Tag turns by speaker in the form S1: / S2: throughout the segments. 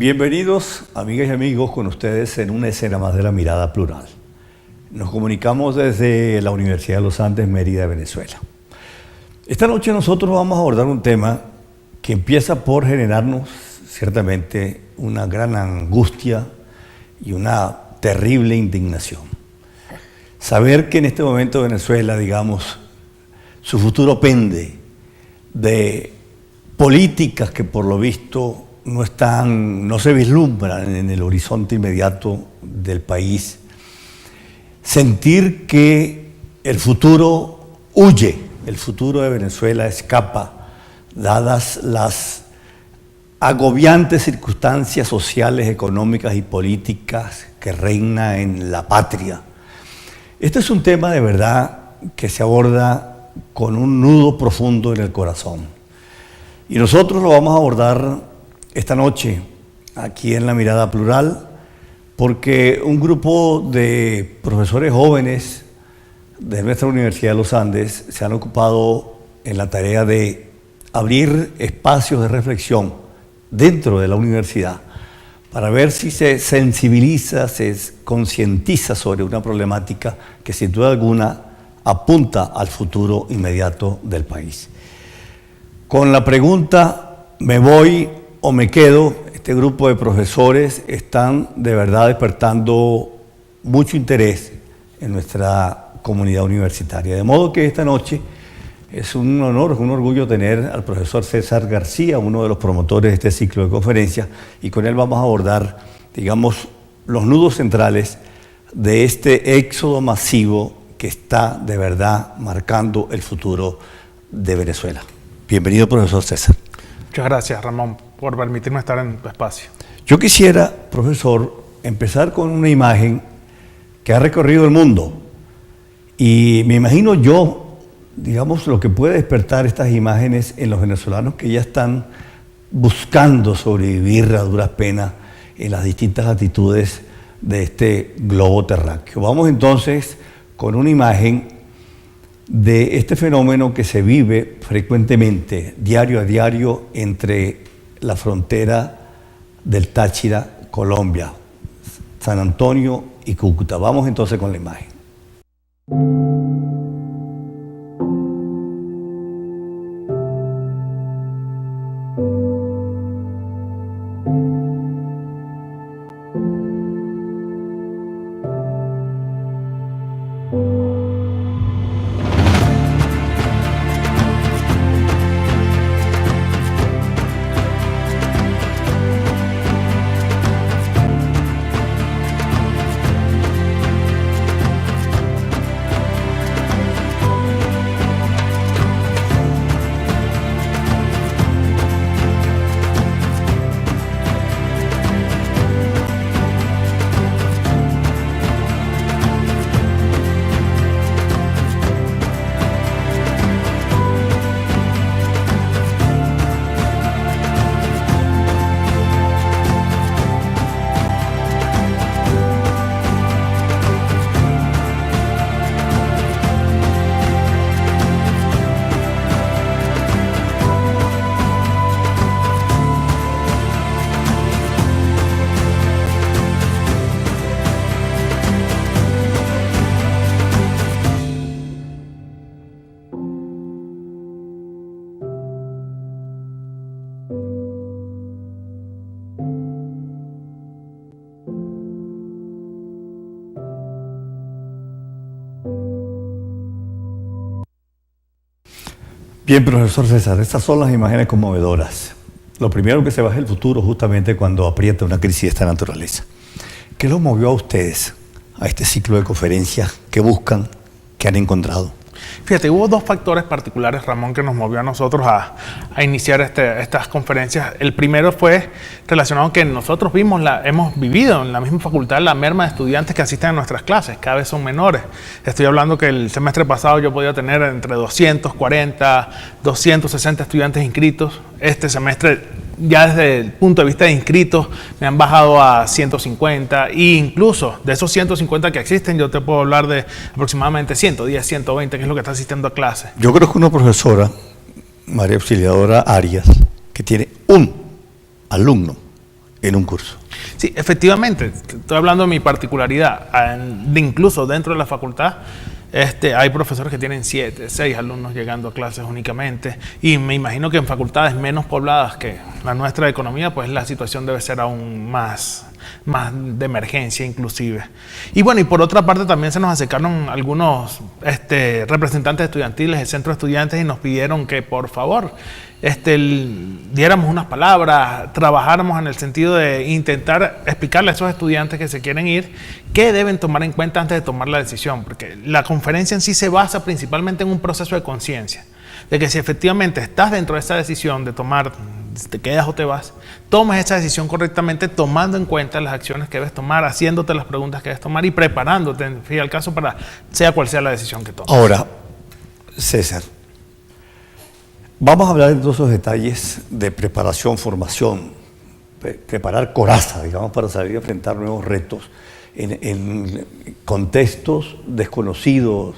S1: Bienvenidos, amigas y amigos, con ustedes en una escena más de La Mirada Plural. Nos comunicamos desde la Universidad de los Andes, Mérida, Venezuela. Esta noche nosotros vamos a abordar un tema que empieza por generarnos ciertamente una gran angustia y una terrible indignación. Saber que en este momento Venezuela, digamos, su futuro pende de políticas que por lo visto no se vislumbran en el horizonte inmediato del país. Sentir que el futuro huye, el futuro de Venezuela escapa, dadas las agobiantes circunstancias sociales, económicas y políticas que reina en la patria. Este es un tema de verdad que se aborda con un nudo profundo en el corazón. Y nosotros lo vamos a abordar esta noche, aquí en La Mirada Plural, porque un grupo de profesores jóvenes de nuestra Universidad de los Andes se han ocupado en la tarea de abrir espacios de reflexión dentro de la universidad para ver si se sensibiliza, se concientiza sobre una problemática que sin duda alguna apunta al futuro inmediato del país. Con la pregunta, ¿me voy o me quedo? Este grupo de profesores están de verdad despertando mucho interés en nuestra comunidad universitaria. De modo que esta noche es un honor, es un orgullo tener al profesor César García, uno de los promotores de este ciclo de conferencias, y con él vamos a abordar, digamos, los nudos centrales de este éxodo masivo que está de verdad marcando el futuro de Venezuela. Bienvenido, profesor César.
S2: Muchas gracias, Ramón, por permitirme estar en tu espacio.
S1: Yo quisiera, profesor, empezar con una imagen que ha recorrido el mundo. Y me imagino yo, digamos, lo que puede despertar estas imágenes en los venezolanos que ya están buscando sobrevivir a duras penas en las distintas latitudes de este globo terráqueo. Vamos entonces con una imagen de este fenómeno que se vive frecuentemente, diario a diario, entre la frontera del Táchira, Colombia, San Antonio y Cúcuta. Vamos entonces con la imagen. Bien, profesor César, estas son las imágenes conmovedoras. Lo primero que se va es el futuro, justamente cuando aprieta una crisis de esta naturaleza. ¿Qué los movió a ustedes a este ciclo de conferencias? ¿Qué buscan? ¿Qué han encontrado?
S2: Fíjate, hubo dos factores particulares, Ramón, que nos movió a nosotros a iniciar estas conferencias. El primero fue relacionado que nosotros hemos vivido en la misma facultad la merma de estudiantes que asisten a nuestras clases, cada vez son menores. Estoy hablando que el semestre pasado yo podía tener entre 240, 260 estudiantes inscritos. Este semestre, ya desde el punto de vista de inscritos, me han bajado a 150 e incluso de esos 150 que existen, yo te puedo hablar de aproximadamente 110, 120, que es lo que está asistiendo a clases.
S1: Yo creo que una profesora, María Auxiliadora Arias, que tiene un alumno en un curso.
S2: Sí, efectivamente, estoy hablando de mi particularidad. Incluso dentro de la facultad hay profesores que tienen 7, 6 alumnos llegando a clases únicamente, y me imagino que en facultades menos pobladas que la nuestra de economía, pues la situación debe ser aún más de emergencia inclusive. Y bueno, y por otra parte también se nos acercaron algunos representantes estudiantiles del centro de estudiantes y nos pidieron que por favor diéramos unas palabras, trabajáramos en el sentido de intentar explicarle a esos estudiantes que se quieren ir qué deben tomar en cuenta antes de tomar la decisión, porque la conferencia en sí se basa principalmente en un proceso de conciencia, de que si efectivamente estás dentro de esa decisión de tomar, te quedas o te vas, tomes esa decisión correctamente, tomando en cuenta las acciones que debes tomar, haciéndote las preguntas que debes tomar y preparándote, en fin, al caso, para sea cual sea la decisión que tomes.
S1: Ahora, César, vamos a hablar de todos esos detalles de preparación, formación, preparar coraza, digamos, para salir a enfrentar nuevos retos en contextos desconocidos,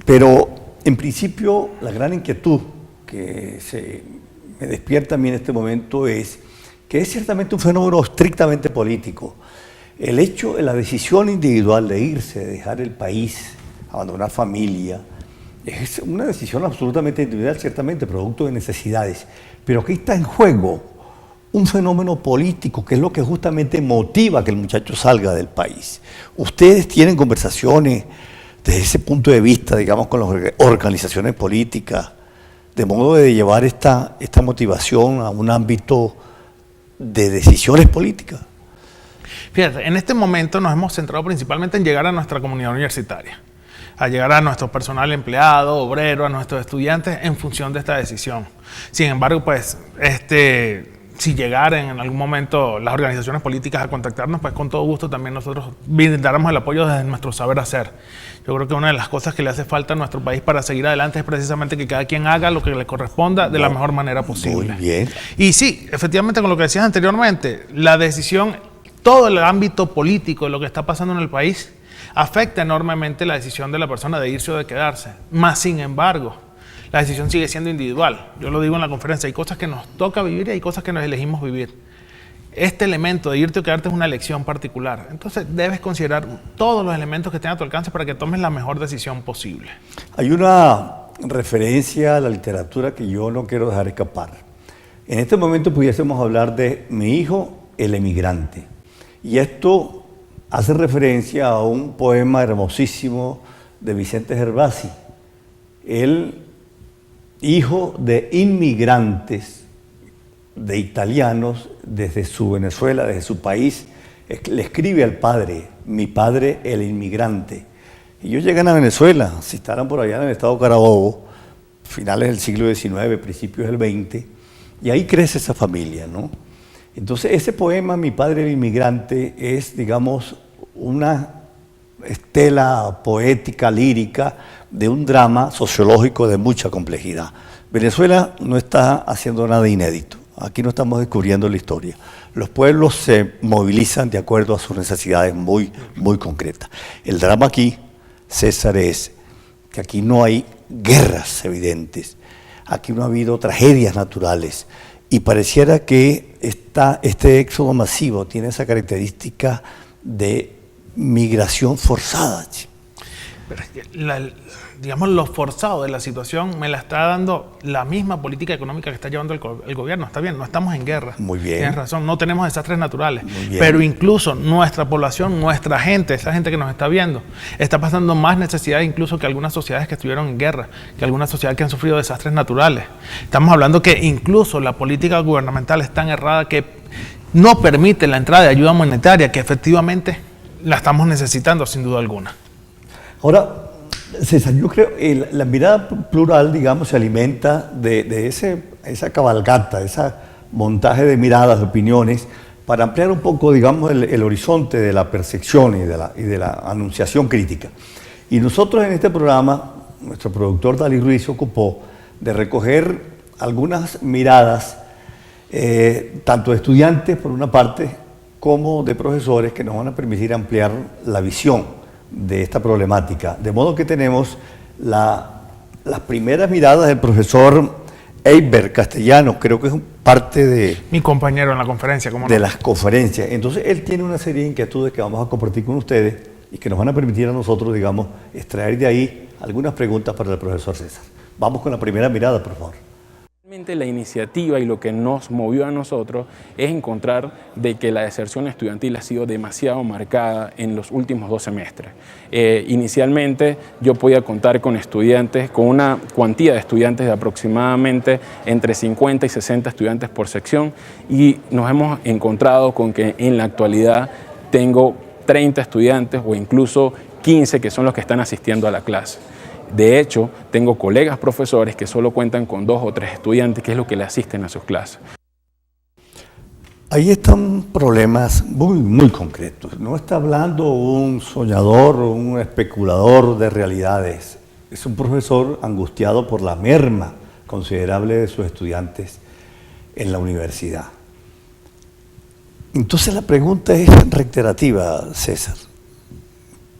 S1: pero en principio la gran inquietud que me despierta a mí en este momento es que es ciertamente un fenómeno estrictamente político. El hecho de la decisión individual de irse, de dejar el país, abandonar familia, es una decisión absolutamente individual, ciertamente, producto de necesidades. Pero aquí está en juego un fenómeno político, que es lo que justamente motiva que el muchacho salga del país. Ustedes tienen conversaciones desde ese punto de vista, digamos, con las organizaciones políticas, de modo de llevar esta motivación a un ámbito de decisiones políticas.
S2: Fíjate, en este momento nos hemos centrado principalmente en llegar a nuestra comunidad universitaria, a llegar a nuestro personal empleado, obrero, a nuestros estudiantes en función de esta decisión. Sin embargo, pues, si llegaran en algún momento las organizaciones políticas a contactarnos, pues con todo gusto también nosotros brindáramos el apoyo desde nuestro saber hacer. Yo creo que una de las cosas que le hace falta a nuestro país para seguir adelante es precisamente que cada quien haga lo que le corresponda de la mejor manera posible.
S1: Muy bien.
S2: Y sí, efectivamente, con lo que decías anteriormente, la decisión, todo el ámbito político de lo que está pasando en el país afecta enormemente la decisión de la persona de irse o de quedarse. Más sin embargo, la decisión sigue siendo individual. Yo lo digo en la conferencia, hay cosas que nos toca vivir y hay cosas que nos elegimos vivir. Este elemento de irte o quedarte es una elección particular. Entonces debes considerar todos los elementos que estén a tu alcance para que tomes la mejor decisión posible.
S1: Hay una referencia a la literatura que yo no quiero dejar escapar. En este momento pudiésemos hablar de Mi hijo, el emigrante. Y esto hace referencia a un poema hermosísimo de Vicente Gervasi. Él, hijo de inmigrantes, de italianos, desde su Venezuela, desde su país, le escribe al padre, mi padre el inmigrante. Ellos llegan a Venezuela, se instalan por allá en el estado Carabobo, finales del siglo XIX, principios del XX, y ahí crece esa familia, ¿no? Entonces ese poema, Mi padre el inmigrante, es, digamos, una estela poética, lírica, de un drama sociológico de mucha complejidad. Venezuela no está haciendo nada inédito. Aquí no estamos descubriendo la historia. Los pueblos se movilizan de acuerdo a sus necesidades muy concretas. El drama aquí, César, es que aquí no hay guerras evidentes, aquí no ha habido tragedias naturales, y pareciera que este éxodo masivo tiene esa característica de migración forzada.
S2: Pero es que digamos, lo forzado de la situación me la está dando la misma política económica que está llevando el gobierno. Está bien, no estamos en guerra.
S1: Muy bien.
S2: Tienes razón, no tenemos desastres naturales.
S1: Muy bien.
S2: Pero incluso nuestra población, nuestra gente, esa gente que nos está viendo, está pasando más necesidades incluso que algunas sociedades que estuvieron en guerra, que algunas sociedades que han sufrido desastres naturales. Estamos hablando que incluso la política gubernamental es tan errada que no permite la entrada de ayuda monetaria, que efectivamente la estamos necesitando sin duda alguna.
S1: Ahora, César, yo creo que la mirada plural, digamos, se alimenta de esa cabalgata, ese montaje de miradas, de opiniones, para ampliar un poco, digamos, el horizonte de la percepción y de la anunciación crítica. Y nosotros en este programa, nuestro productor Dalí Ruiz se ocupó de recoger algunas miradas, tanto de estudiantes, por una parte, como de profesores, que nos van a permitir ampliar la visión de esta problemática. De modo que tenemos las primeras miradas del profesor Eiber Castellanos, creo que es parte de...
S2: Mi compañero en la conferencia, ¿cómo no?
S1: De las conferencias. Entonces, él tiene una serie de inquietudes que vamos a compartir con ustedes y que nos van a permitir a nosotros, digamos, extraer de ahí algunas preguntas para el profesor César. Vamos con la primera mirada, por favor.
S3: Realmente la iniciativa y lo que nos movió a nosotros es encontrar de que la deserción estudiantil ha sido demasiado marcada en los últimos 2 semestres. Inicialmente yo podía contar con estudiantes, con una cuantía de estudiantes de aproximadamente entre 50 y 60 estudiantes por sección, y nos hemos encontrado con que en la actualidad tengo 30 estudiantes o incluso 15 que son los que están asistiendo a la clase. De hecho, tengo colegas profesores que solo cuentan con 2 o 3 estudiantes, que es lo que le asisten a sus clases.
S1: Ahí están problemas muy concretos. No está hablando un soñador o un especulador de realidades. Es un profesor angustiado por la merma considerable de sus estudiantes en la universidad. Entonces la pregunta es reiterativa, César.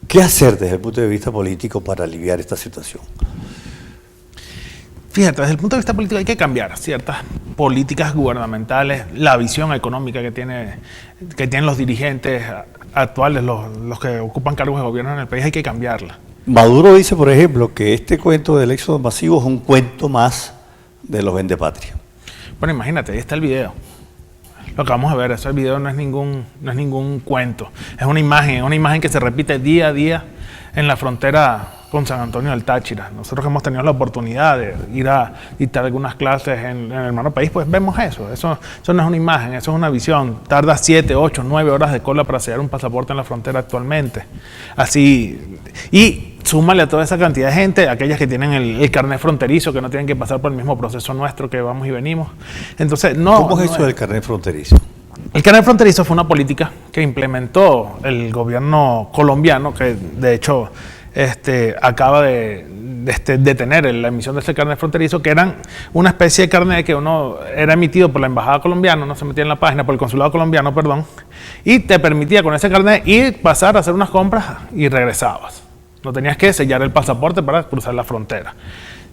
S1: ¿Qué hacer desde el punto de vista político para aliviar esta situación?
S2: Fíjate, desde el punto de vista político hay que cambiar ciertas políticas gubernamentales, la visión económica que tienen los dirigentes actuales, los que ocupan cargos de gobierno en el país, hay que cambiarla.
S1: Maduro dice, por ejemplo, que este cuento del éxodo masivo es un cuento más de los vendepatria.
S2: Bueno, imagínate, ahí está el video. Lo que vamos a ver, ese video no es ningún cuento, es una imagen que se repite día a día en la frontera con San Antonio del Táchira. Nosotros que hemos tenido la oportunidad de ir a dictar algunas clases en el hermano país, pues vemos eso no es una imagen, eso es una visión. Tarda 7, 8, 9 horas de cola para sellar un pasaporte en la frontera actualmente. Así, y súmale a toda esa cantidad de gente, aquellas que tienen el carnet fronterizo, que no tienen que pasar por el mismo proceso nuestro que vamos y venimos. Entonces,
S1: ¿Cómo es eso del carnet fronterizo?
S2: El carnet fronterizo fue una política que implementó el gobierno colombiano, que de hecho acaba de detener la emisión de ese carnet fronterizo, que eran una especie de carnet que uno era emitido por la embajada colombiana, no se metía en la página, por el consulado colombiano, perdón, y te permitía con ese carnet ir, pasar a hacer unas compras y regresabas. No tenías que sellar el pasaporte para cruzar la frontera.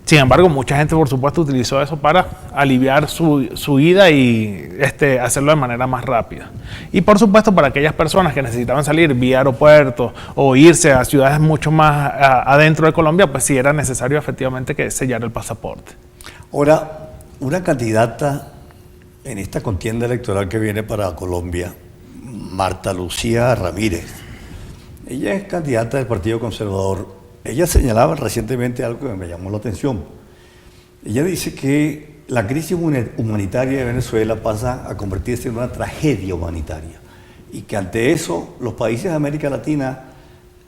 S2: Sin embargo, mucha gente, por supuesto, utilizó eso para aliviar su ida y hacerlo de manera más rápida. Y, por supuesto, para aquellas personas que necesitaban salir vía aeropuerto o irse a ciudades mucho más adentro de Colombia, pues sí era necesario efectivamente que sellar el pasaporte.
S1: Ahora, una candidata en esta contienda electoral que viene para Colombia, Marta Lucía Ramírez, ella es candidata del Partido Conservador. Ella señalaba recientemente algo que me llamó la atención. Ella dice que la crisis humanitaria de Venezuela pasa a convertirse en una tragedia humanitaria y que ante eso los países de América Latina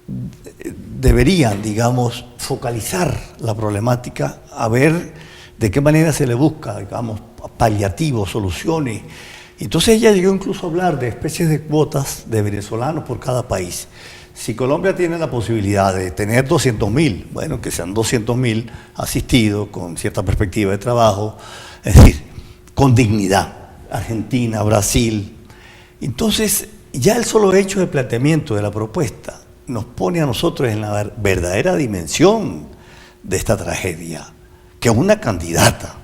S1: deberían, digamos, focalizar la problemática a ver de qué manera se le busca, digamos, paliativos, soluciones. Entonces ella llegó incluso a hablar de especies de cuotas de venezolanos por cada país. Si Colombia tiene la posibilidad de tener 200.000, bueno, que sean 200.000 asistidos con cierta perspectiva de trabajo, es decir, con dignidad. Argentina, Brasil. Entonces, ya el solo hecho de planteamiento de la propuesta nos pone a nosotros en la verdadera dimensión de esta tragedia. Que una candidata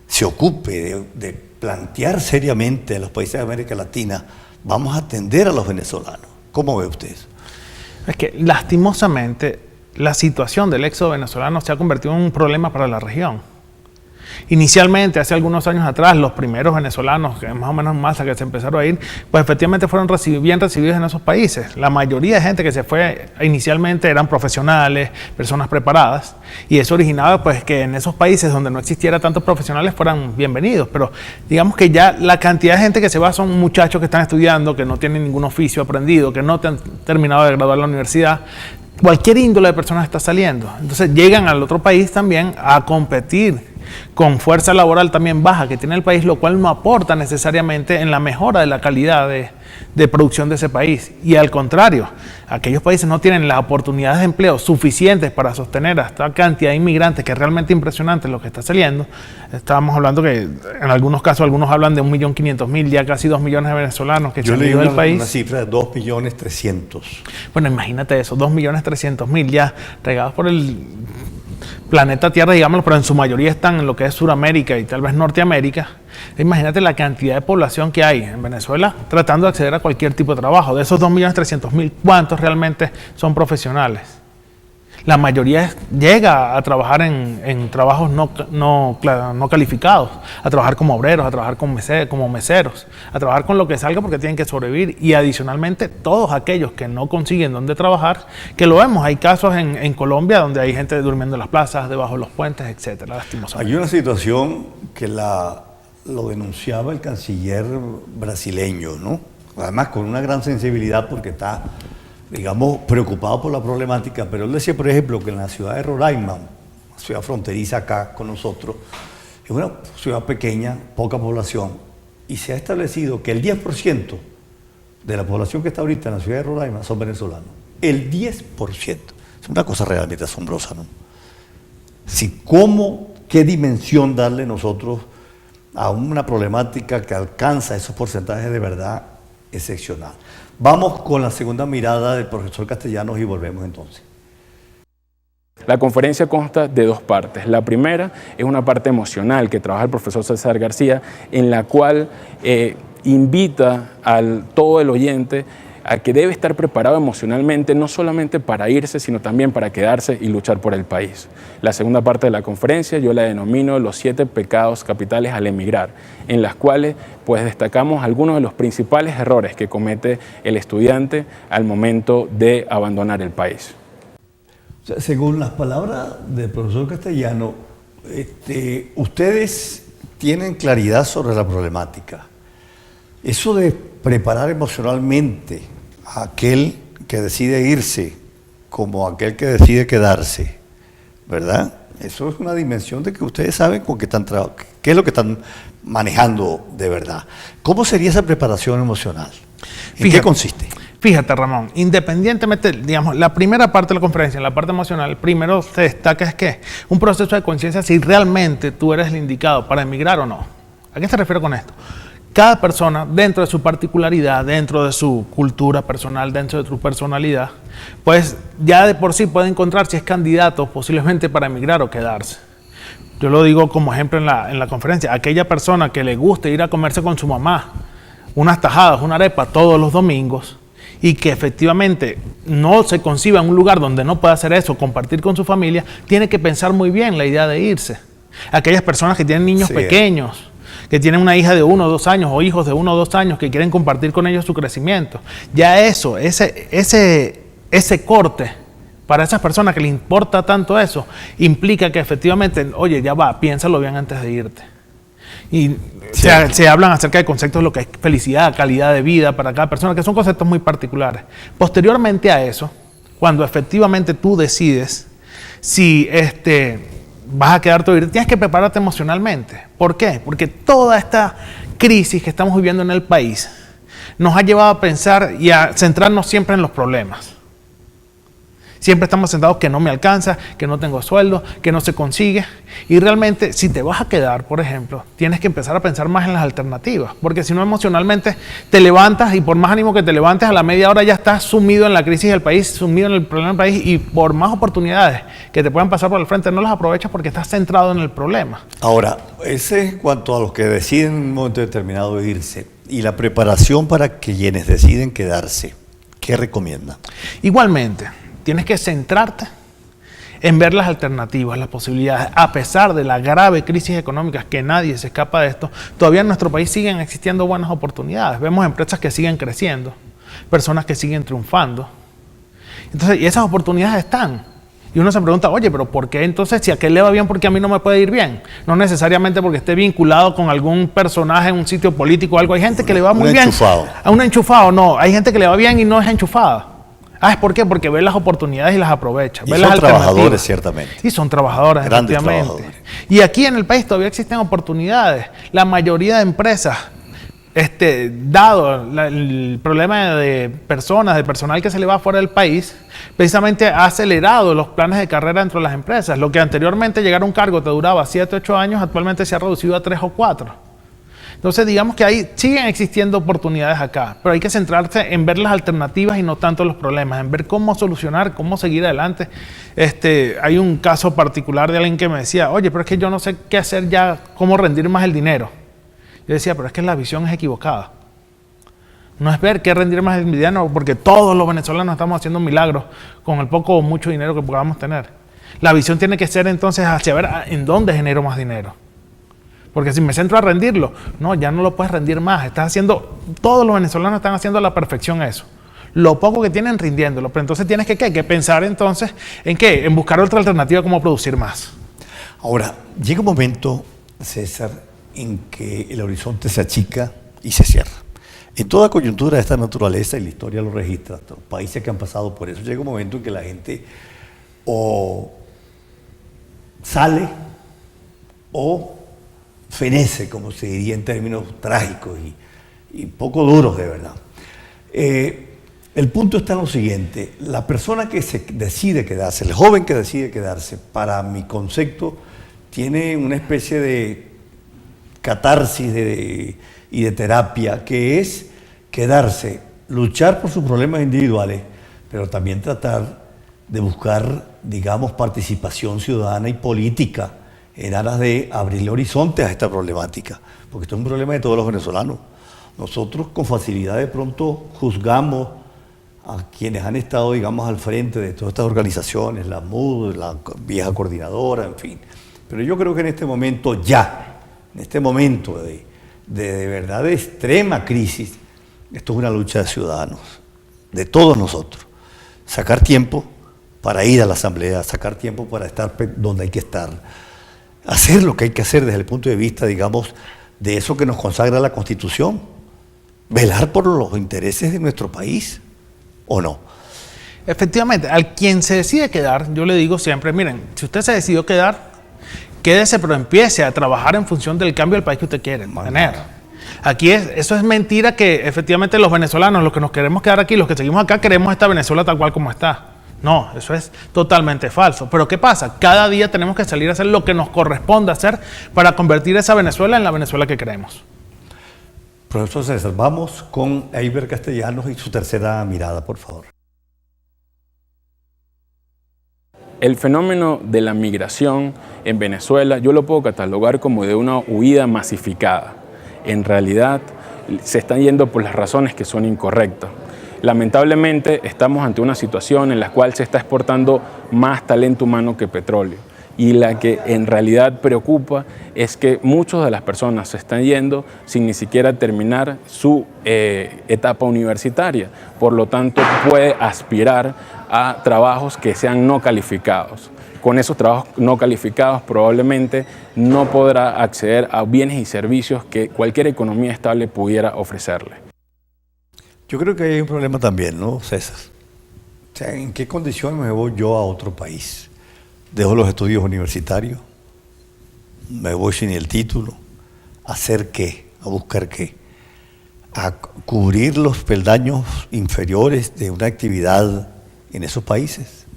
S1: se ocupe de plantear seriamente a los países de América Latina, vamos a atender a los venezolanos. ¿Cómo ve usted eso?
S2: Es que lastimosamente la situación del éxodo venezolano se ha convertido en un problema para la región. Inicialmente, hace algunos años atrás, los primeros venezolanos, que más o menos en masa que se empezaron a ir, pues efectivamente fueron bien recibidos en esos países. La mayoría de gente que se fue inicialmente eran profesionales, personas preparadas, y eso originaba pues que en esos países donde no existiera tantos profesionales fueran bienvenidos. Pero digamos que ya la cantidad de gente que se va son muchachos que están estudiando, que no tienen ningún oficio aprendido, que no han terminado de graduar en la universidad. Cualquier índole de personas está saliendo. Entonces llegan al otro país también a competir con fuerza laboral también baja que tiene el país, lo cual no aporta necesariamente en la mejora de la calidad de producción de ese país. Y al contrario, aquellos países no tienen las oportunidades de empleo suficientes para sostener a esta cantidad de inmigrantes, que es realmente impresionante lo que está saliendo. Estábamos hablando que en algunos casos algunos hablan de 1.500.000, ya casi 2 millones de venezolanos que se han ido del país.
S1: Una cifra de 2.300.000.
S2: Bueno, imagínate eso, 2.300.000 ya regados por planeta Tierra, digámoslo, pero en su mayoría están en lo que es Sudamérica y tal vez Norteamérica. Imagínate la cantidad de población que hay en Venezuela tratando de acceder a cualquier tipo de trabajo. De esos 2.300.000, ¿cuántos realmente son profesionales? La mayoría llega a trabajar en trabajos no calificados, a trabajar como obreros, a trabajar como meseros, a trabajar con lo que salga porque tienen que sobrevivir. Y adicionalmente, todos aquellos que no consiguen dónde trabajar, que lo vemos, hay casos en Colombia donde hay gente durmiendo en las plazas, debajo de los puentes, etcétera, lastimosamente.
S1: Hay una situación que lo denunciaba el canciller brasileño, ¿no? Además con una gran sensibilidad porque está, digamos, preocupado por la problemática, pero él decía, por ejemplo, que en la ciudad de Roraima, ciudad fronteriza acá con nosotros, es una ciudad pequeña, poca población, y se ha establecido que el 10% de la población que está ahorita en la ciudad de Roraima son venezolanos. El 10%. Es una cosa realmente asombrosa, ¿no? Si qué dimensión darle nosotros a una problemática que alcanza esos porcentajes de verdad excepcional. Vamos con la segunda mirada del profesor Castellanos y volvemos entonces.
S3: La conferencia consta de dos partes. La primera es una parte emocional que trabaja el profesor César García, en la cual invita a todo el oyente a que debe estar preparado emocionalmente, no solamente para irse, sino también para quedarse y luchar por el país. La segunda parte de la conferencia yo la denomino los 7 pecados capitales al emigrar, en las cuales pues destacamos algunos de los principales errores que comete el estudiante al momento de abandonar el país.
S1: O sea, según las palabras del profesor Castellano, ustedes tienen claridad sobre la problemática. Eso de preparar emocionalmente a aquel que decide irse como aquel que decide quedarse, ¿verdad? Eso es una dimensión de que ustedes saben con qué es lo que están manejando de verdad. ¿Cómo sería esa preparación emocional? ¿En qué consiste?
S2: Fíjate, Ramón, independientemente, digamos, la primera parte de la conferencia, la parte emocional, primero se destaca es que un proceso de conciencia si realmente tú eres el indicado para emigrar o no. ¿A qué se refiere con esto? Cada persona, dentro de su particularidad, dentro de su cultura personal, dentro de su personalidad, pues ya de por sí puede encontrar si es candidato posiblemente para emigrar o quedarse. Yo lo digo como ejemplo en la conferencia. Aquella persona que le guste ir a comerse con su mamá unas tajadas, una arepa todos los domingos y que efectivamente no se conciba en un lugar donde no pueda hacer eso, compartir con su familia, tiene que pensar muy bien la idea de irse. Aquellas personas que tienen niños pequeños, que tienen una hija de 1 o 2 años o hijos de 1 o 2 años que quieren compartir con ellos su crecimiento. Ya eso, ese corte para esas personas que les importa tanto eso, implica que efectivamente, oye, ya va, piénsalo bien antes de irte. Y se hablan acerca de conceptos de lo que es felicidad, calidad de vida para cada persona, que son conceptos muy particulares. Posteriormente a eso, cuando efectivamente tú decides si vas a quedarte o irte, tienes que prepararte emocionalmente. ¿Por qué? Porque toda esta crisis que estamos viviendo en el país nos ha llevado a pensar y a centrarnos siempre en los problemas. Siempre estamos sentados que no me alcanza, que no tengo sueldo, que no se consigue. Y realmente, si te vas a quedar, por ejemplo, tienes que empezar a pensar más en las alternativas. Porque si no, emocionalmente te levantas y por más ánimo que te levantes, a la media hora ya estás sumido en la crisis del país, sumido en el problema del país y por más oportunidades que te puedan pasar por el frente, no las aprovechas porque estás centrado en el problema.
S1: Ahora, ese es en cuanto a los que deciden en un momento determinado irse. Y la preparación para quienes deciden quedarse, ¿qué recomienda?
S2: Igualmente, tienes que centrarte en ver las alternativas, las posibilidades. A pesar de la grave crisis económica, que nadie se escapa de esto, todavía en nuestro país siguen existiendo buenas oportunidades. Vemos empresas que siguen creciendo, personas que siguen triunfando. Entonces, y esas oportunidades están. Y uno se pregunta, oye, pero ¿por qué entonces si a aquel le va bien, por qué a mí no me puede ir bien? No necesariamente porque esté vinculado con algún personaje en un sitio político o algo. Hay gente que le va muy bien. A un enchufado, no. Hay gente que le va bien y no es enchufada. ¿Es por qué? Porque ve las oportunidades y las aprovecha.
S1: Y son trabajadores, ciertamente.
S2: Y son trabajadores,
S1: grandes
S2: efectivamente.
S1: Trabajadores.
S2: Y aquí en el país todavía existen oportunidades. La mayoría de empresas, dado el problema de personas, de personal que se le va fuera del país, precisamente ha acelerado los planes de carrera dentro de las empresas. Lo que anteriormente llegar a un cargo te duraba 7 o 8 años, actualmente se ha reducido a 3 o 4. Entonces digamos que ahí siguen existiendo oportunidades acá, pero hay que centrarse en ver las alternativas y no tanto los problemas, en ver cómo solucionar, cómo seguir adelante. Hay un caso particular de alguien que me decía, oye, pero es que yo no sé qué hacer ya, cómo rendir más el dinero. Yo decía, pero es que la visión es equivocada. No es ver qué rendir más el dinero, porque todos los venezolanos estamos haciendo milagros con el poco o mucho dinero que podamos tener. La visión tiene que ser entonces hacia ver en dónde genero más dinero. Porque si me centro a rendirlo, no, ya no lo puedes rendir más. Todos los venezolanos están haciendo a la perfección eso. Lo poco que tienen rindiéndolo. Pero entonces tienes que pensar entonces en qué, en buscar otra alternativa cómo producir más.
S1: Ahora, llega un momento, César, en que el horizonte se achica y se cierra. En toda coyuntura de esta naturaleza, y la historia lo registra, los países que han pasado por eso, llega un momento en que la gente o sale o fenece, como se diría en términos trágicos y poco duros de verdad. El punto está en lo siguiente: la persona que se decide quedarse, el joven que decide quedarse, para mi concepto, tiene una especie de catarsis y de terapia, que es quedarse, luchar por sus problemas individuales, pero también tratar de buscar, digamos, participación ciudadana y política en aras de abrirle horizontes a esta problemática, porque esto es un problema de todos los venezolanos. Nosotros con facilidad de pronto juzgamos a quienes han estado, digamos, al frente de todas estas organizaciones, la MUD, la vieja coordinadora, en fin. Pero yo creo que en este momento en este momento de verdad de extrema crisis, esto es una lucha de ciudadanos, de todos nosotros. Sacar tiempo para ir a la asamblea, sacar tiempo para estar donde hay que estar, hacer lo que hay que hacer desde el punto de vista, digamos, de eso que nos consagra la Constitución, velar por los intereses de nuestro país, ¿o no?
S2: Efectivamente, al quien se decide quedar, yo le digo siempre, miren, si usted se decidió quedar, quédese, pero empiece a trabajar en función del cambio del país que usted quiere tener. Aquí eso es mentira, que efectivamente los venezolanos, los que nos queremos quedar aquí, los que seguimos acá, queremos esta Venezuela tal cual como está. No, eso es totalmente falso. Pero ¿qué pasa? Cada día tenemos que salir a hacer lo que nos corresponde hacer para convertir esa Venezuela en la Venezuela que queremos.
S1: Profesor César, vamos con Eiber Castellanos y su tercera mirada, por favor.
S3: El fenómeno de la migración en Venezuela yo lo puedo catalogar como de una huida masificada. En realidad se están yendo por las razones que son incorrectas. Lamentablemente estamos ante una situación en la cual se está exportando más talento humano que petróleo. Y la que en realidad preocupa es que muchas de las personas se están yendo sin ni siquiera terminar su etapa universitaria. Por lo tanto, puede aspirar a trabajos que sean no calificados. Con esos trabajos no calificados probablemente no podrá acceder a bienes y servicios que cualquier economía estable pudiera ofrecerle.
S1: Yo creo que hay un problema también, ¿no, César? O sea, ¿en qué condiciones me voy yo a otro país? Dejo los estudios universitarios, me voy sin el título, ¿a hacer qué? ¿A buscar qué? ¿A cubrir los peldaños inferiores de una actividad en esos países?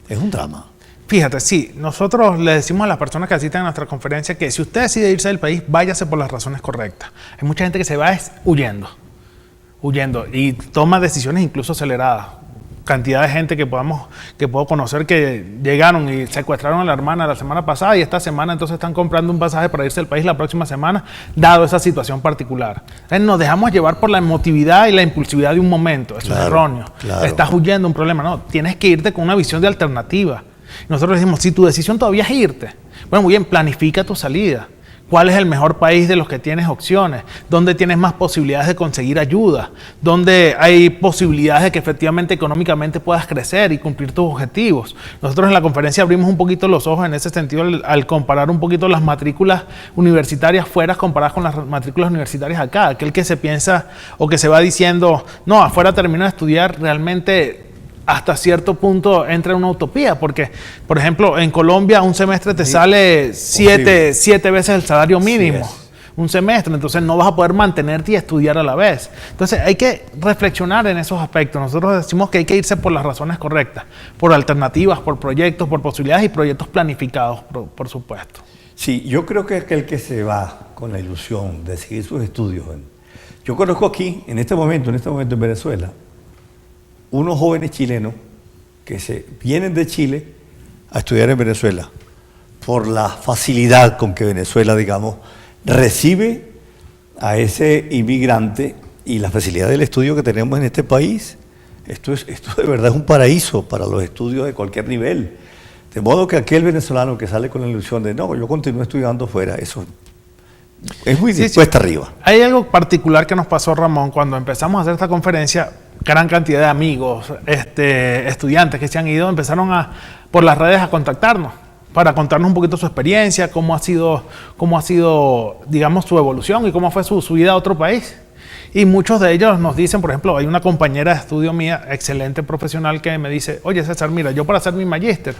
S1: Es un drama.
S2: Fíjate, sí, nosotros le decimos a las personas que asisten a nuestra conferencia que si usted decide irse del país, váyase por las razones correctas. Hay mucha gente que se va huyendo y toma decisiones incluso aceleradas. Cantidad de gente que puedo conocer que llegaron y secuestraron a la hermana la semana pasada y esta semana entonces están comprando un pasaje para irse del país la próxima semana, dado esa situación particular. Entonces nos dejamos llevar por la emotividad y la impulsividad de un momento. Eso es erróneo. Claro. Estás huyendo de un problema. No, tienes que irte con una visión de alternativa. Nosotros decimos, si tu decisión todavía es irte, bueno, muy bien, planifica tu salida. ¿Cuál es el mejor país de los que tienes opciones? ¿Dónde tienes más posibilidades de conseguir ayuda? ¿Dónde hay posibilidades de que efectivamente económicamente puedas crecer y cumplir tus objetivos? Nosotros en la conferencia abrimos un poquito los ojos en ese sentido al comparar un poquito las matrículas universitarias fuera comparadas con las matrículas universitarias acá. Aquel que se piensa o que se va diciendo, no, afuera termino de estudiar, realmente hasta cierto punto entra en una utopía, porque, por ejemplo, en Colombia un semestre te sale siete veces el salario mínimo, un semestre, entonces no vas a poder mantenerte y estudiar a la vez. Entonces hay que reflexionar en esos aspectos. Nosotros decimos que hay que irse por las razones correctas, por alternativas, por proyectos, por posibilidades y proyectos planificados, por supuesto.
S1: Sí, yo creo que aquel que se va con la ilusión de seguir sus estudios. Yo conozco aquí, en este momento en Venezuela, unos jóvenes chilenos que se vienen de Chile a estudiar en Venezuela por la facilidad con que Venezuela, digamos, recibe a ese inmigrante y la facilidad del estudio que tenemos en este país. Esto de verdad es un paraíso para los estudios de cualquier nivel. De modo que aquel venezolano que sale con la ilusión de no, yo continúo estudiando fuera, eso es muy cuesta arriba.
S2: Hay algo particular que nos pasó, Ramón, cuando empezamos a hacer esta conferencia. Gran cantidad de amigos, estudiantes que se han ido, empezaron por las redes a contactarnos para contarnos un poquito su experiencia, cómo ha sido, digamos, su evolución y cómo fue su vida a otro país. Y muchos de ellos nos dicen, por ejemplo, hay una compañera de estudio mía, excelente profesional, que me dice, oye César, mira, yo para hacer mi magíster,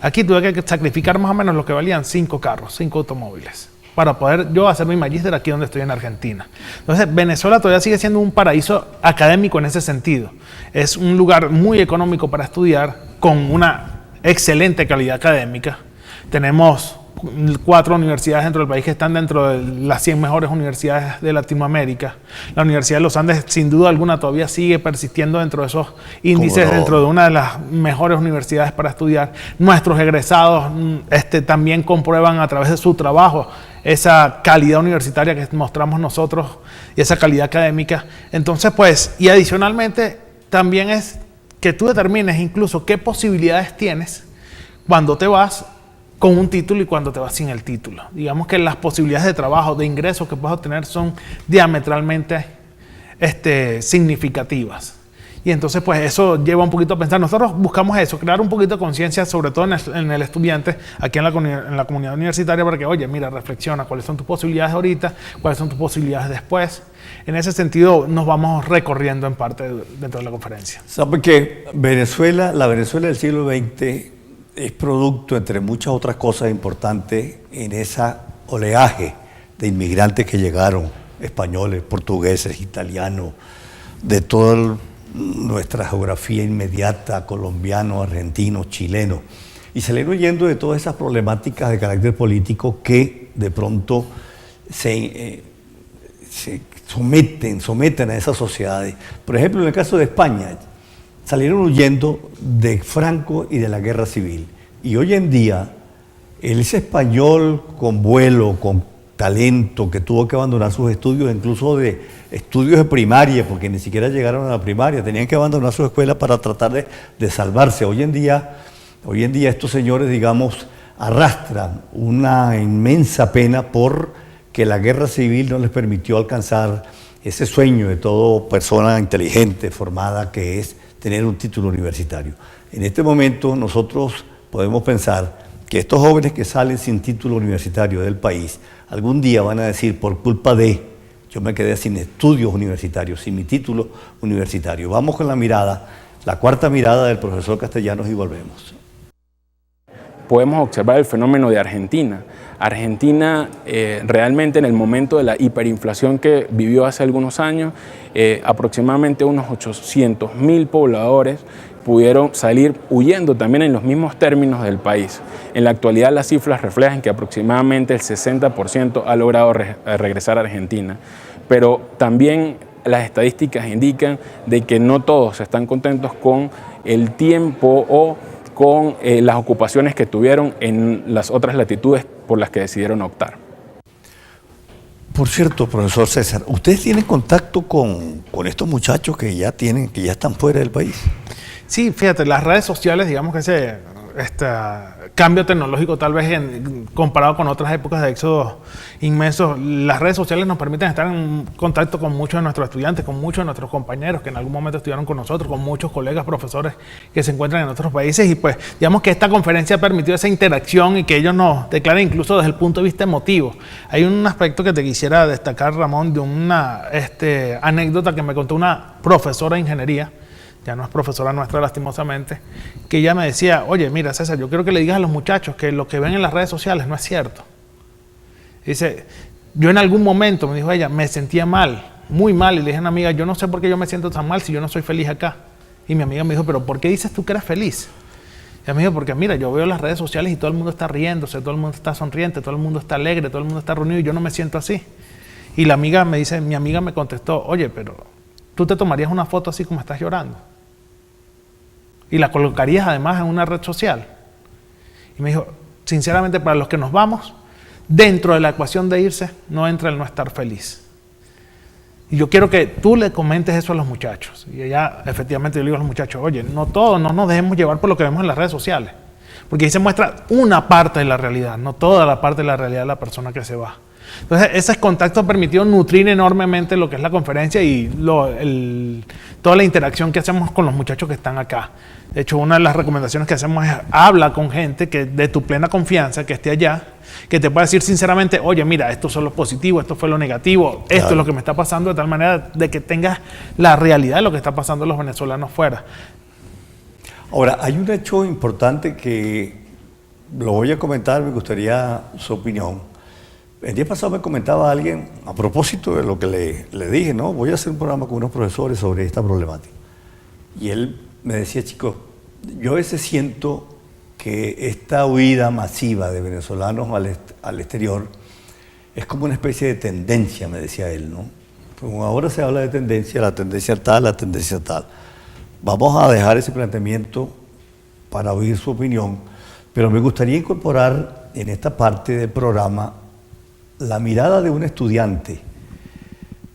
S2: aquí tuve que sacrificar más o menos lo que valían 5 carros, 5 automóviles, para poder yo hacer mi magíster aquí donde estoy en Argentina. Entonces, Venezuela todavía sigue siendo un paraíso académico en ese sentido. Es un lugar muy económico para estudiar, con una excelente calidad académica. Tenemos 4 universidades dentro del país que están dentro de las 100 mejores universidades de Latinoamérica. La Universidad de los Andes, sin duda alguna, todavía sigue persistiendo dentro de esos índices, dentro de una de las mejores universidades para estudiar. Nuestros egresados también comprueban a través de su trabajo esa calidad universitaria que mostramos nosotros y esa calidad académica. Entonces, pues, y adicionalmente, también es que tú determines incluso qué posibilidades tienes cuando te vas con un título y cuando te vas sin el título. Digamos que las posibilidades de trabajo, de ingresos que puedes obtener son diametralmente significativas. Y entonces, pues eso lleva un poquito a pensar. Nosotros buscamos eso, crear un poquito de conciencia, sobre todo en el estudiante, aquí en la comunidad universitaria, para que, oye, mira, reflexiona cuáles son tus posibilidades ahorita, cuáles son tus posibilidades después. En ese sentido, nos vamos recorriendo en parte dentro de la conferencia.
S1: ¿Sabe que la Venezuela del siglo XX es producto, entre muchas otras cosas importantes, en ese oleaje de inmigrantes que llegaron, españoles, portugueses, italianos, de toda nuestra geografía inmediata, colombianos, argentinos, chilenos, y salieron huyendo de todas esas problemáticas de carácter político que de pronto se someten a esas sociedades. Por ejemplo, en el caso de España, salieron huyendo de Franco y de la guerra civil. Y hoy en día, ese español con vuelo, con talento, que tuvo que abandonar sus estudios, incluso de estudios de primaria, porque ni siquiera llegaron a la primaria, tenían que abandonar su escuela para tratar de salvarse. Hoy en día estos señores, digamos, arrastran una inmensa pena porque la guerra civil no les permitió alcanzar ese sueño de toda persona inteligente, formada, que es tener un título universitario. En este momento nosotros podemos pensar que estos jóvenes que salen sin título universitario del país, algún día van a decir, por culpa de, yo me quedé sin estudios universitarios, sin mi título universitario. Vamos con la cuarta mirada del profesor Castellanos y volvemos.
S3: Podemos observar el fenómeno de Argentina. Argentina realmente en el momento de la hiperinflación que vivió hace algunos años, aproximadamente unos 800.000 pobladores pudieron salir huyendo también en los mismos términos del país. En la actualidad las cifras reflejan que aproximadamente el 60% ha logrado regresar a Argentina, pero también las estadísticas indican de que no todos están contentos con el tiempo o con las ocupaciones que tuvieron en las otras latitudes por las que decidieron optar.
S1: Por cierto, profesor César, ¿ustedes tienen contacto con estos muchachos que ya están fuera del país?
S2: Sí, fíjate, las redes sociales, digamos que ese cambio tecnológico tal vez comparado con otras épocas de éxodo inmensos, las redes sociales nos permiten estar en contacto con muchos de nuestros estudiantes, con muchos de nuestros compañeros que en algún momento estudiaron con nosotros, con muchos colegas, profesores que se encuentran en otros países, y pues digamos que esta conferencia ha permitido esa interacción y que ellos nos declaren incluso desde el punto de vista emotivo. Hay un aspecto que te quisiera destacar, Ramón, de una anécdota que me contó una profesora de ingeniería, ya no es profesora nuestra lastimosamente, que ella me decía, oye, mira César, yo quiero que le digas a los muchachos que lo que ven en las redes sociales no es cierto. Dice, yo en algún momento, me dijo ella, me sentía mal, muy mal, y le dije a una amiga, yo no sé por qué yo me siento tan mal si yo no soy feliz acá. Y mi amiga me dijo, pero ¿por qué dices tú que eres feliz? Y me dijo, porque mira, yo veo las redes sociales y todo el mundo está riéndose, todo el mundo está sonriente, todo el mundo está alegre, todo el mundo está reunido y yo no me siento así. Y la amiga me dice, mi amiga me contestó, oye, pero ¿tú te tomarías una foto así como estás llorando? Y la colocarías además en una red social. Y me dijo, sinceramente, para los que nos vamos, dentro de la ecuación de irse, no entra el no estar feliz. Y yo quiero que tú le comentes eso a los muchachos. Y ella, efectivamente, yo le digo a los muchachos, oye, no nos dejemos llevar por lo que vemos en las redes sociales. Porque ahí se muestra una parte de la realidad, no toda la parte de la realidad de la persona que se va. Entonces, ese contacto permitió nutrir enormemente lo que es la conferencia y toda la interacción que hacemos con los muchachos que están acá. De hecho, una de las recomendaciones que hacemos es habla con gente que de tu plena confianza, que esté allá, que te pueda decir sinceramente, oye, mira, esto fue lo positivo, esto fue lo negativo, esto es lo que me está pasando, de tal manera de que tengas la realidad de lo que está pasando a los venezolanos fuera.
S1: Ahora, hay un hecho importante que lo voy a comentar, me gustaría su opinión. El día pasado me comentaba alguien, a propósito de lo que le dije, ¿no? Voy a hacer un programa con unos profesores sobre esta problemática. Y él me decía, chicos, yo a veces siento que esta huida masiva de venezolanos al exterior es como una especie de tendencia, me decía él, ¿no? Como ahora se habla de tendencia, la tendencia tal, la tendencia tal. Vamos a dejar ese planteamiento para oír su opinión, pero me gustaría incorporar en esta parte del programa la mirada de un estudiante,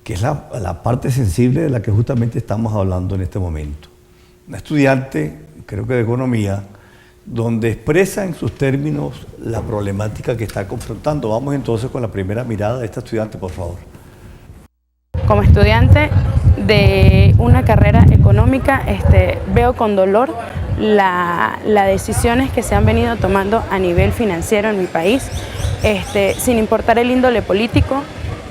S1: que es la parte sensible de la que justamente estamos hablando en este momento. Un estudiante, creo que de economía, donde expresa en sus términos la problemática que está confrontando. Vamos entonces con la primera mirada de este estudiante, por favor.
S4: Como estudiante de una carrera económica, veo con dolor las decisiones que se han venido tomando a nivel financiero en mi país, sin importar el índole político.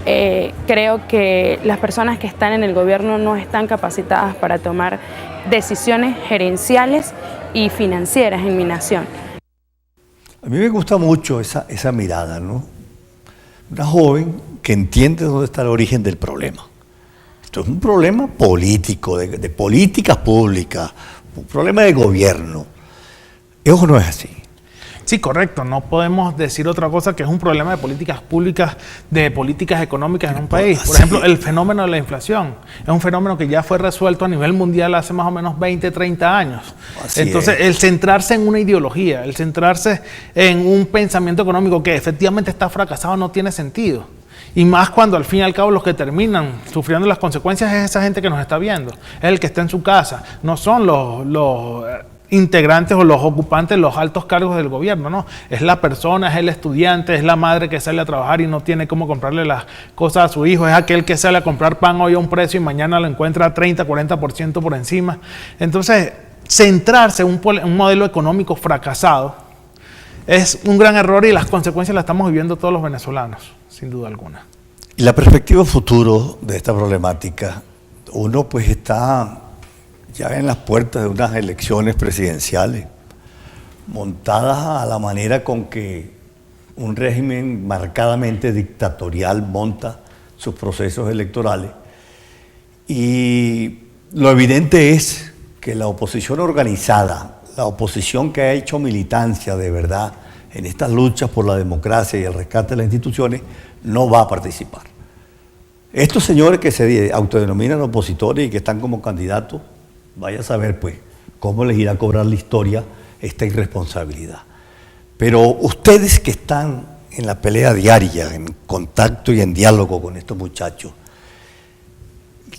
S4: Creo que las personas que están en el gobierno no están capacitadas para tomar decisiones gerenciales y financieras en mi nación.
S1: A mí me gusta mucho esa mirada, ¿no? Una joven que entiende dónde está el origen del problema. Esto es un problema político, de políticas públicas, un problema de gobierno. Eso no es así.
S2: Sí, correcto. No podemos decir otra cosa que es un problema de políticas públicas, de políticas económicas en un país. Por ejemplo, el fenómeno de la inflación es un fenómeno que ya fue resuelto a nivel mundial hace más o menos 20, 30 años. Entonces, el centrarse en una ideología, el centrarse en un pensamiento económico que efectivamente está fracasado no tiene sentido. Y más cuando al fin y al cabo los que terminan sufriendo las consecuencias es esa gente que nos está viendo, es el que está en su casa, no son los integrantes o los ocupantes, los altos cargos del gobierno, no, es la persona, es el estudiante, es la madre que sale a trabajar y no tiene cómo comprarle las cosas a su hijo, es aquel que sale a comprar pan hoy a un precio y mañana lo encuentra 30, 40% por encima. Entonces, centrarse en un modelo económico fracasado es un gran error y las consecuencias las estamos viviendo todos los venezolanos, sin duda alguna.
S1: Y la perspectiva futuro de esta problemática, uno pues está ya en las puertas de unas elecciones presidenciales, montadas a la manera con que un régimen marcadamente dictatorial monta sus procesos electorales. Y lo evidente es que la oposición organizada, la oposición que ha hecho militancia de verdad en estas luchas por la democracia y el rescate de las instituciones, no va a participar. Estos señores que se autodenominan opositores y que están como candidatos, vaya a saber pues cómo les irá a cobrar la historia esta irresponsabilidad. Pero ustedes que están en la pelea diaria, en contacto y en diálogo con estos muchachos,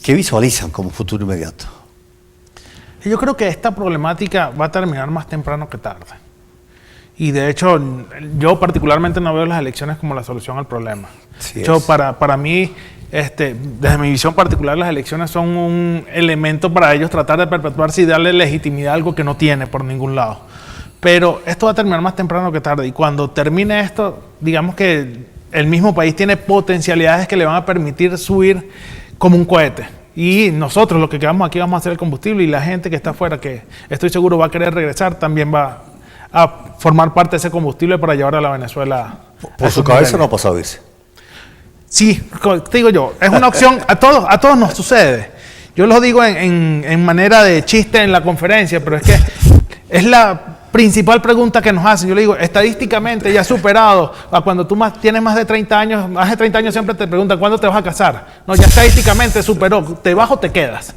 S1: ¿qué visualizan como futuro inmediato?
S2: Yo creo que esta problemática va a terminar más temprano que tarde. Y de hecho, yo particularmente no veo las elecciones como la solución al problema. De hecho, para mí, desde mi visión particular, las elecciones son un elemento para ellos tratar de perpetuarse y darle legitimidad a algo que no tiene por ningún lado. Pero esto va a terminar más temprano que tarde. Y cuando termine esto, digamos que el mismo país tiene potencialidades que le van a permitir subir como un cohete. Y nosotros, los que quedamos aquí, vamos a hacer el combustible, y la gente que está afuera, que estoy seguro va a querer regresar, también va a formar parte de ese combustible para llevar a la Venezuela.
S1: Por su cabeza no ha pasado eso.
S2: Sí, te digo yo, es una opción, a todos nos sucede. Yo lo digo en manera de chiste en la conferencia, pero es que es la principal pregunta que nos hacen. Yo le digo, estadísticamente ya superado a cuando tú tienes más de 30 años siempre te preguntan, ¿cuándo te vas a casar? No, ya estadísticamente superó, ¿te vas o te quedas?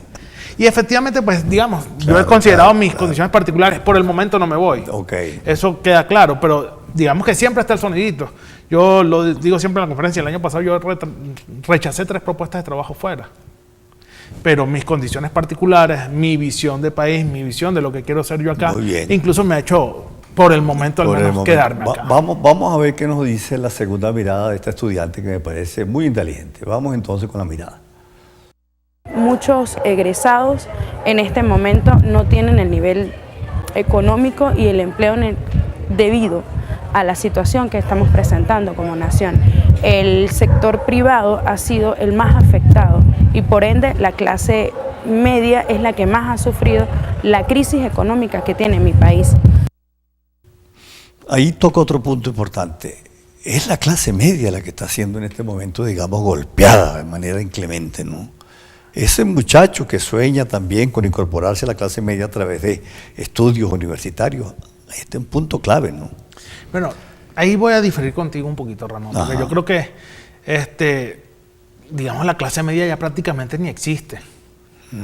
S2: Y efectivamente, pues digamos, yo he considerado mis condiciones particulares, por el momento no me voy.
S1: Okay.
S2: Eso queda claro, pero digamos que siempre está el sonidito. Yo lo digo siempre en la conferencia, el año pasado yo rechacé 3 propuestas de trabajo fuera. Pero mis condiciones particulares, mi visión de país, mi visión de lo que quiero ser yo acá, incluso me ha hecho, por el momento al menos, quedarme acá.
S1: Vamos a ver qué nos dice la segunda mirada de esta estudiante que me parece muy inteligente. Vamos entonces con la mirada.
S4: Muchos egresados en este momento no tienen el nivel económico y el empleo debido a la situación que estamos presentando como nación. El sector privado ha sido el más afectado y por ende la clase media es la que más ha sufrido la crisis económica que tiene mi país.
S1: Ahí toca otro punto importante. Es la clase media la que está siendo en este momento, digamos, golpeada de manera inclemente, ¿no? Ese muchacho que sueña también con incorporarse a la clase media a través de estudios universitarios, este es un punto clave, ¿no?
S2: Bueno, ahí voy a diferir contigo un poquito, Ramón, porque yo creo que, digamos, la clase media ya prácticamente ni existe.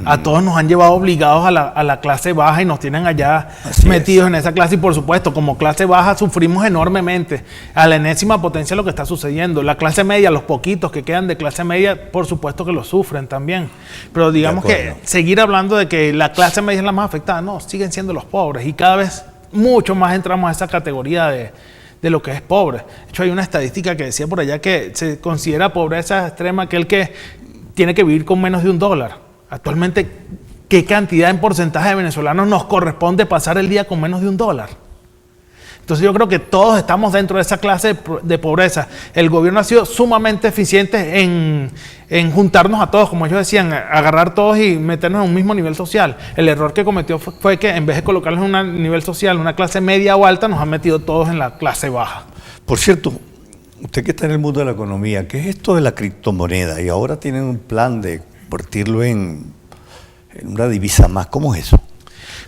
S2: A todos nos han llevado obligados a la clase baja y nos tienen allá metidos en esa clase y por supuesto como clase baja sufrimos enormemente a la enésima potencia lo que está sucediendo. La clase media, los poquitos que quedan de clase media, por supuesto que lo sufren también. Pero digamos que seguir hablando de que la clase media es la más afectada, no, siguen siendo los pobres y cada vez mucho más entramos a esa categoría de lo que es pobre. De hecho hay una estadística que decía por allá que se considera pobreza extrema aquel que tiene que vivir con menos de $1. Actualmente, ¿qué cantidad en porcentaje de venezolanos nos corresponde pasar el día con menos de $1? Entonces yo creo que todos estamos dentro de esa clase de pobreza. El gobierno ha sido sumamente eficiente en juntarnos a todos, como ellos decían, agarrar todos y meternos en un mismo nivel social. El error que cometió fue que en vez de colocarlos en un nivel social, una clase media o alta, nos han metido todos en la clase baja.
S1: Por cierto, usted que está en el mundo de la economía, ¿qué es esto de la criptomoneda? Y ahora tienen un plan de convertirlo en una divisa más. ¿Cómo es eso?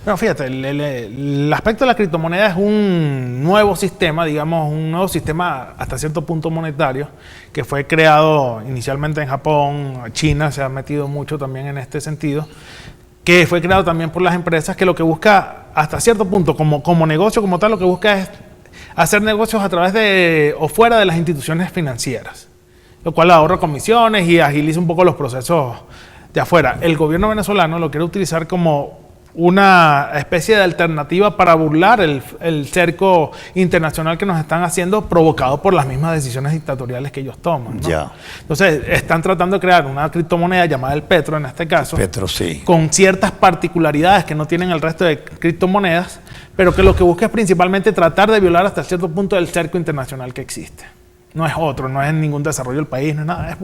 S2: Bueno, fíjate, el aspecto de la criptomoneda es un nuevo sistema, digamos, un nuevo sistema hasta cierto punto monetario, que fue creado inicialmente en Japón. China se ha metido mucho también en este sentido, que fue creado también por las empresas, que lo que busca hasta cierto punto, como negocio como tal, lo que busca es hacer negocios a través de o fuera de las instituciones financieras, lo cual ahorra comisiones y agiliza un poco los procesos de afuera. El gobierno venezolano lo quiere utilizar como una especie de alternativa para burlar el cerco internacional que nos están haciendo, provocado por las mismas decisiones dictatoriales que ellos toman, ¿no?
S1: Ya.
S2: Entonces, están tratando de crear una criptomoneda llamada el Petro, en este caso,
S1: Petro, sí,
S2: con ciertas particularidades que no tienen el resto de criptomonedas, pero que lo que busca es principalmente tratar de violar hasta cierto punto el cerco internacional que existe. No es otro, no es ningún desarrollo del país, no es nada, es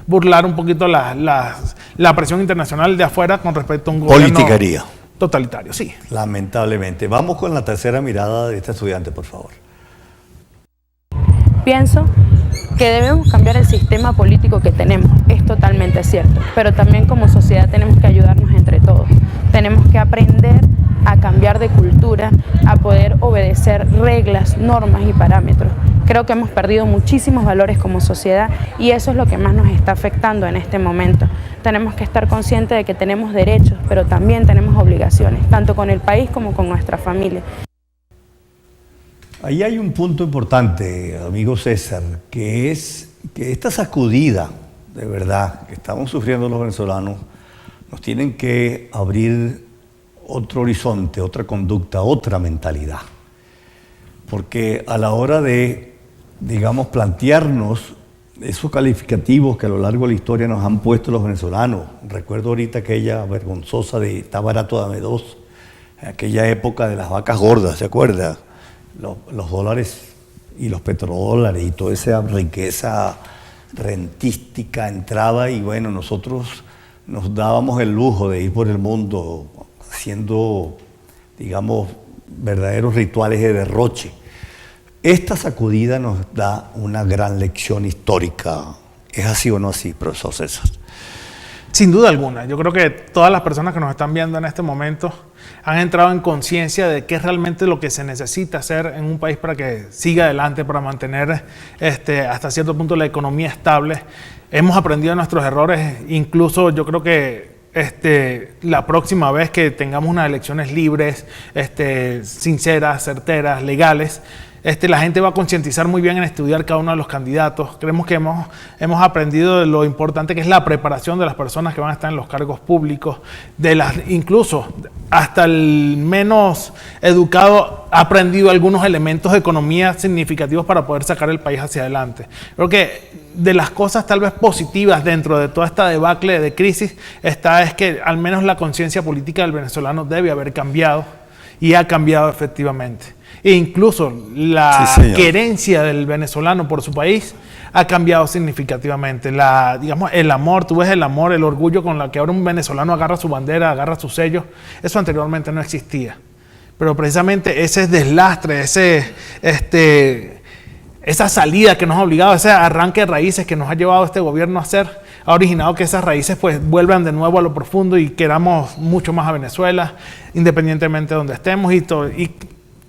S2: burlar un poquito la presión internacional de afuera con respecto a un gobierno
S1: politiquería
S2: totalitario, sí.
S1: Lamentablemente. Vamos con la tercera mirada de este estudiante, por favor.
S4: Pienso que debemos cambiar el sistema político que tenemos, es totalmente cierto, pero también como sociedad tenemos que ayudarnos entre todos. Tenemos que aprender a cambiar de cultura, a poder obedecer reglas, normas y parámetros. Creo que hemos perdido muchísimos valores como sociedad y eso es lo que más nos está afectando en este momento. Tenemos que estar conscientes de que tenemos derechos, pero también tenemos obligaciones, tanto con el país como con nuestra familia.
S1: Ahí hay un punto importante, amigo César, que es que esta sacudida, de verdad, que estamos sufriendo los venezolanos, nos tienen que abrir otro horizonte, otra conducta, otra mentalidad. Porque a la hora de, digamos, plantearnos esos calificativos que a lo largo de la historia nos han puesto los venezolanos, recuerdo ahorita aquella vergonzosa de está barato, dame dos, aquella época de las vacas gordas, ¿se acuerda? Los dólares y los petrodólares y toda esa riqueza rentística entraba y bueno, nosotros nos dábamos el lujo de ir por el mundo haciendo, digamos, verdaderos rituales de derroche. Esta sacudida nos da una gran lección histórica. ¿Es así o no así, profesor César?
S2: Sin duda alguna, yo creo que todas las personas que nos están viendo en este momento han entrado en conciencia de qué es realmente lo que se necesita hacer en un país para que siga adelante, para mantener hasta cierto punto la economía estable. Hemos aprendido de nuestros errores, incluso yo creo que la próxima vez que tengamos unas elecciones libres, sinceras, certeras, legales, la gente va a concientizar muy bien en estudiar cada uno de los candidatos. Creemos que hemos aprendido de lo importante que es la preparación de las personas que van a estar en los cargos públicos, incluso hasta el menos educado ha aprendido algunos elementos de economía significativos para poder sacar el país hacia adelante. Creo que de las cosas tal vez positivas dentro de toda esta debacle de crisis es que al menos la conciencia política del venezolano debe haber cambiado y ha cambiado efectivamente. E incluso la querencia del venezolano por su país ha cambiado significativamente. Digamos, el amor, tú ves el amor, el orgullo con la que ahora un venezolano agarra su bandera, agarra su sello, eso anteriormente no existía. Pero precisamente ese deslastre, esa salida que nos ha obligado, ese arranque de raíces que nos ha llevado este gobierno a hacer, ha originado que esas raíces pues vuelvan de nuevo a lo profundo y queramos mucho más a Venezuela, independientemente de donde estemos y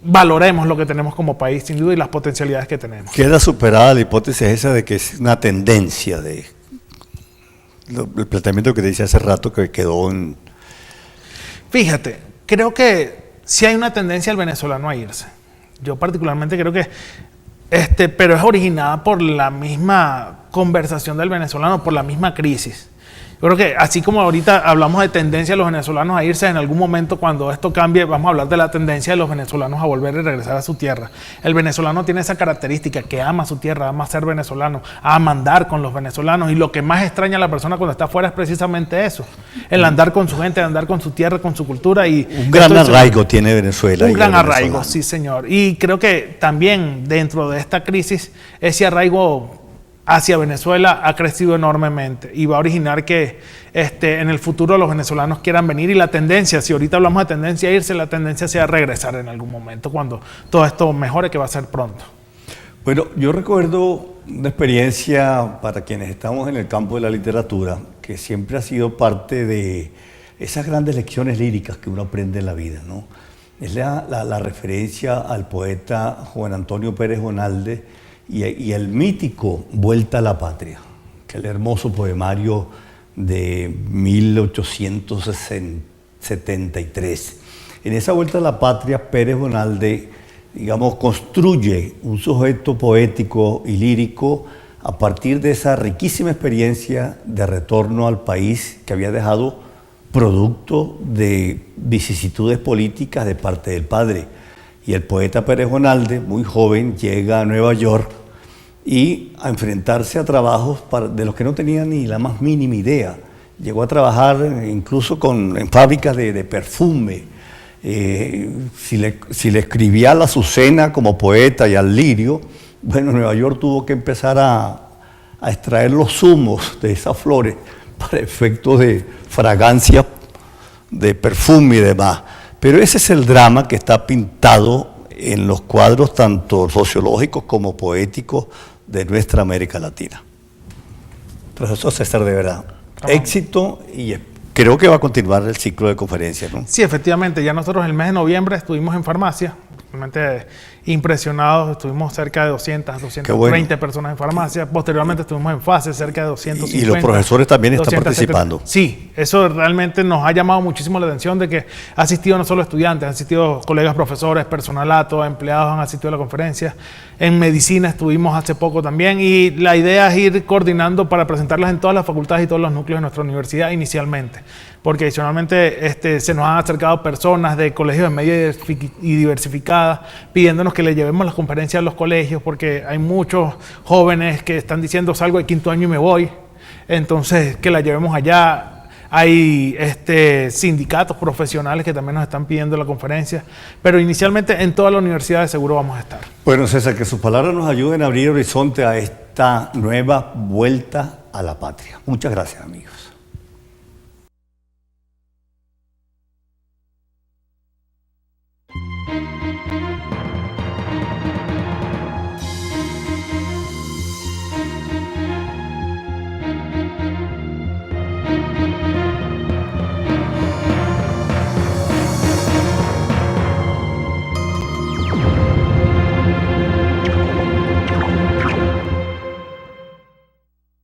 S2: valoremos lo que tenemos como país, sin duda, y las potencialidades que tenemos.
S1: Queda superada la hipótesis esa de que es una tendencia el planteamiento que te decía hace rato que quedó en...
S2: Fíjate, creo que sí hay una tendencia del venezolano a irse. Yo particularmente creo que pero es originada por la misma conversación del venezolano, por la misma crisis. Yo creo que así como ahorita hablamos de tendencia de los venezolanos a irse, en algún momento cuando esto cambie, vamos a hablar de la tendencia de los venezolanos a volver y regresar a su tierra. El venezolano tiene esa característica, que ama su tierra, ama ser venezolano, ama andar con los venezolanos, y lo que más extraña a la persona cuando está afuera es precisamente eso, el andar con su gente, andar con su tierra, con su cultura.
S1: Un gran arraigo tiene Venezuela.
S2: Un gran arraigo, sí señor. Y creo que también dentro de esta crisis, ese arraigo hacia Venezuela ha crecido enormemente y va a originar que en el futuro los venezolanos quieran venir, y la tendencia, si ahorita hablamos de tendencia a irse, la tendencia sea regresar en algún momento cuando todo esto mejore, que va a ser pronto.
S1: Bueno, yo recuerdo una experiencia para quienes estamos en el campo de la literatura que siempre ha sido parte de esas grandes lecciones líricas que uno aprende en la vida, ¿no? Es la referencia al poeta Juan Antonio Pérez Bonalde y el mítico Vuelta a la Patria, que es el hermoso poemario de 1873. En esa Vuelta a la Patria, Pérez Bonalde, digamos, construye un sujeto poético y lírico a partir de esa riquísima experiencia de retorno al país que había dejado producto de vicisitudes políticas de parte del padre. Y el poeta Pérez Bonalde, muy joven, llega a Nueva York y a enfrentarse a trabajos de los que no tenía ni la más mínima idea. Llegó a trabajar incluso en fábricas de perfume. Si le escribía a la Azucena como poeta y al lirio, bueno, Nueva York tuvo que empezar a extraer los zumos de esas flores para efectos de fragancia, de perfume y demás. Pero ese es el drama que está pintado en los cuadros tanto sociológicos como poéticos de nuestra América Latina. Profesor César, de verdad, éxito, y creo que va a continuar el ciclo de conferencias, ¿no?
S2: Sí, efectivamente, ya nosotros el mes de noviembre estuvimos en farmacia, realmente impresionados, estuvimos cerca de 220 personas en farmacia, posteriormente estuvimos en fase, cerca de 250.
S1: Y los profesores también están participando.
S2: Sí, eso realmente nos ha llamado muchísimo la atención, de que ha asistido no solo estudiantes, han asistido colegas profesores, personalato, empleados han asistido a la conferencia. En medicina estuvimos hace poco también, y la idea es ir coordinando para presentarlas en todas las facultades y todos los núcleos de nuestra universidad inicialmente, porque adicionalmente se nos han acercado personas de colegios de media y diversificada pidiéndonos que le llevemos las conferencias a los colegios, porque hay muchos jóvenes que están diciendo salgo de quinto año y me voy, entonces que la llevemos allá. Hay sindicatos profesionales que también nos están pidiendo la conferencia, pero inicialmente en toda la universidad de seguro vamos a estar.
S1: Bueno, César, que sus palabras nos ayuden a abrir horizonte a esta nueva vuelta a la patria. Muchas gracias, amigos.